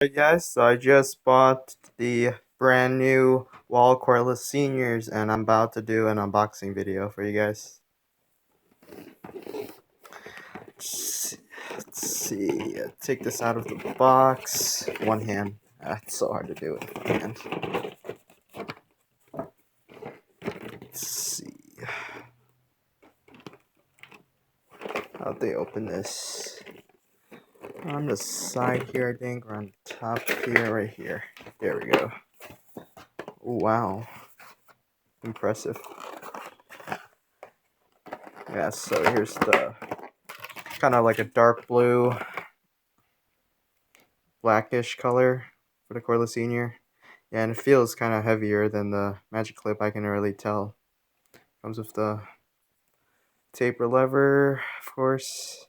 Hey guys, so I just bought the brand new Wahl Cordless Seniors and I'm about to do an unboxing video for you guys. Let's see. Take this out of the box. One hand. It's so hard to do with one hand. Let's see. How'd they open this? On the side here, I think, or on top here, right here. There we go. Oh, wow. Impressive. Yeah, so here's the kind of like a dark blue, blackish color for the Cordless Senior. Yeah, and it feels kind of heavier than the Magic Clip, I can really tell. Comes with the taper lever, of course.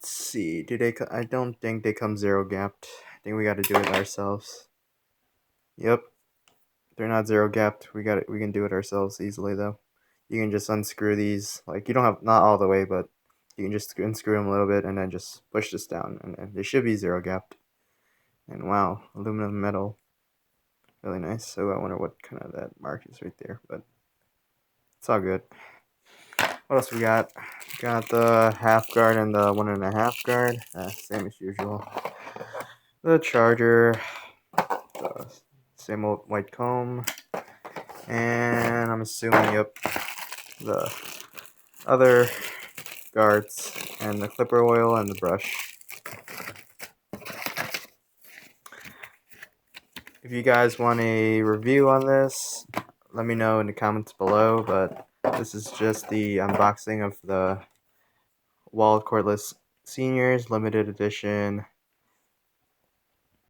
Let's see, I don't think they come zero gapped. I think we got to do it ourselves. Yep, they're not zero gapped. We can do it ourselves easily though. You can just unscrew these, like you don't have, not all the way, but you can just unscrew them a little bit and then just push this down and then they should be zero gapped. And wow, aluminum metal. Really nice. So I wonder what kind of that mark is right there, but it's all good. What else we got? Got the half guard and the 1.5 guard. Same as usual. The charger, the same old white comb, and I'm assuming, yep, the other guards and the clipper oil and the brush. If you guys want a review on this, let me know in the comments below, but this is just the unboxing of the Wahl Cordless Seniors limited edition